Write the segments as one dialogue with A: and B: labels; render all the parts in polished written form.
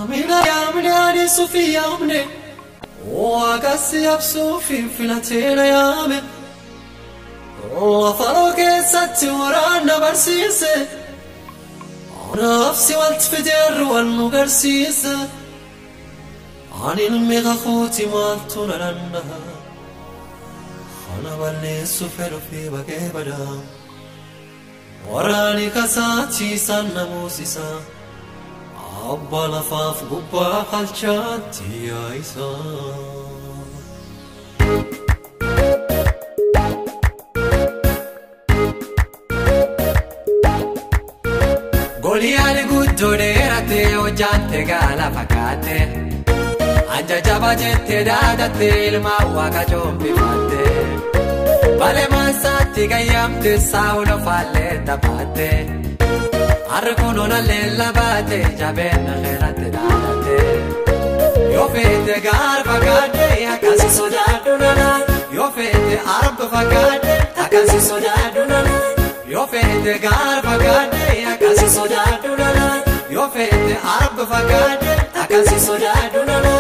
A: Mina yamni sufi yamni وقاسي بصوفي في لاتينا يامن وفروكي ستي ورانا برسيسي نفسي والتفدر والمقرسيسي عن الميغا خوتي مالتونا لنها خانا بالي السفر في بقى بدا وراني كساتي سنة موسيسا أبا لفاف قبا خلشاتي يا إيسا قولي علي قدو ديرتي وجانتي قالا فكاتي أنجا جابا جتي دادتي الماواكا جومبي فاتي بالي ما ساتي قيامتي ساولو فالي تباتي أركونو نالليلا باتي جابين خيرات دادتي يوفيتي غار فقادي أكاسي سودادو نانا يوفيتي أرب فقادي أكاسي سودادو نانا يوفيتي غار فقادي أكاسي سودادو نانا يوفيتي أرب فقادي أكاسي سودادو نانا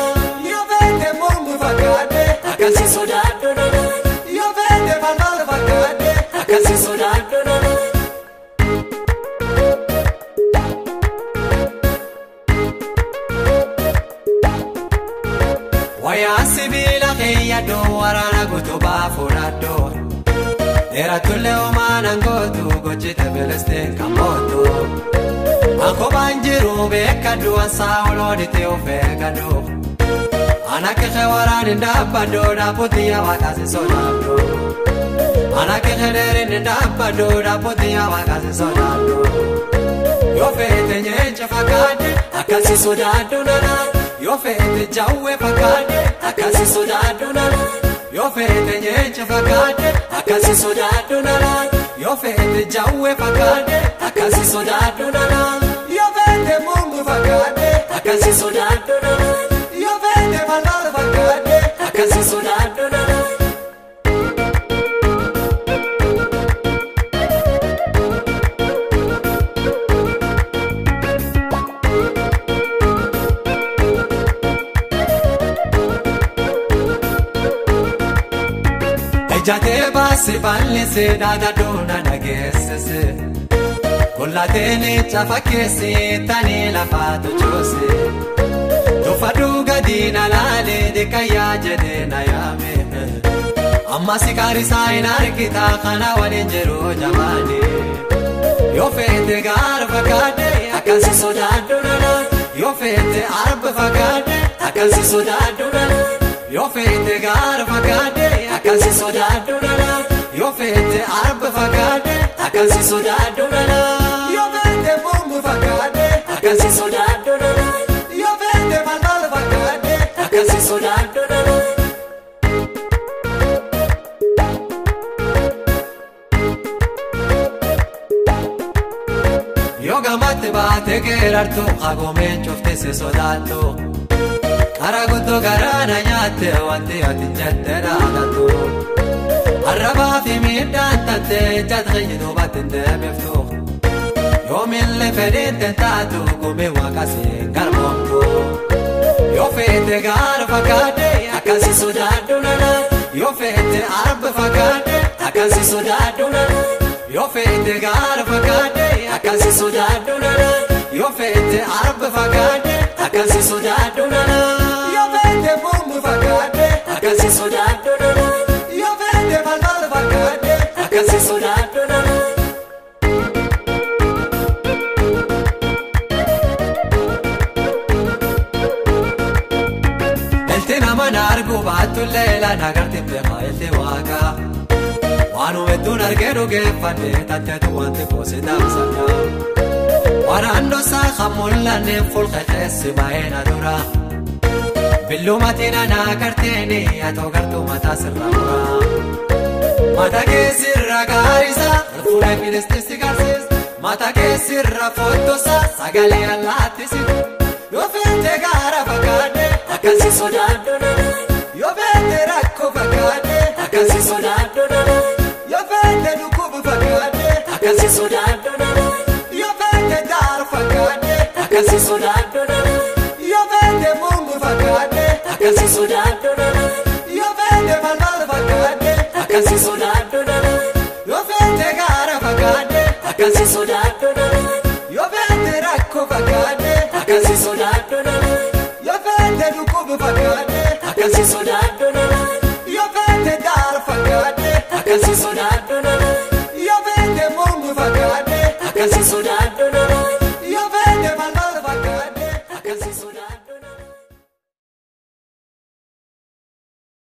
A: يوفيتي مرم فقادي أكاسي سودادو نانا يوفيتي فالبال فقادي أكاسي سودادو نانا ويا سبيلا خيا دورانا كتبا فرادو era tulle umana ngotu gochite beleste kamoto ako banjiru bekadu asaulo dite ofegado anake khawaran ndabado dapotia wakazi sodado anake kheder ndabado dapotia wakazi sodado yofete nyenche fakade akasi sodado nana yofete jawe fakade akasi sodado nana yofete nyenche fakade akasi sodado nana yofete jawe fakade akasi sodado nana yofete mungu fakade akasi sodado nana yofete malal fakade akasi sodado nana Jate basi balli se dada dona nagesse Collatene chafakesi tani la fato chose Tu faduga dina lale de kaya jede na yame Amma sikari sai narkita khana walinjero jamani Yo fete gar fakade akasi sodado nana Yo fete arb fakade akasi sodado nana Yo fete gar fakade akasi sodado nana Yo fete arb fakade akasi sodado nana Yo fete bombu fakade akasi sodado nana Yo fete malmal fakade akasi sodado nana Yo gamate bate gerarto agomen chofte se sodato Aragoto garana nyate wanti ati jattera gato Araba fi midante jadghido batende meftu Yom اللي فديت تاتو come wakasi garmongo Yo fete gar fakade akasi sodado nana Yo fete arab fakade akasi sodado nana Yo fete gar fakade akasi sodado nana Yo fete arab fakade akasi sodado nana Bombu fakade akasi sodado nana Yo vende malmal fakade akasi sodado nana Eltena manargu batu lela nagarti beha elte waka Wanu metu nargero ge fane tate tu ante pose damsana Warando sa khamulla ne ful khasi baina dura باللوماتنا ناكرتيني أتوقرتو متى سرّا متى كسر غاريسا رفولة فيلستيسيكارسيس متى كسر فوتوسا ساقالي اللاتيسيد يوفيت غارة فكادي أكاسي سودادو نانا يوفيت راكو فكادي أكاسي سودادو نانا يوفيت نكوب فكادي أكاسي سودادو نانا يوفيت دار فكادي أكاسي سودادو نانا feete mungu fakkaate
B: akkasi sodaadhu nanaan
A: yoo feete malmaal fakkaate
B: akkasi sodaadhu nanaan
A: yoo feete gaara fakkaate
B: akkasi sodaadhu nanaan
A: yoo feete rakkoo fakkaate
B: akkasi sodaadhu nanaan
A: yoo feete dhukkuba fakkaate
B: akkasi sodaadhu nanaan
A: yoo feete daara fakkaate
B: akkasi sodaadhu nanaan
A: yoo feete mungu fakkaate
B: akkasi sodaadhu nanaan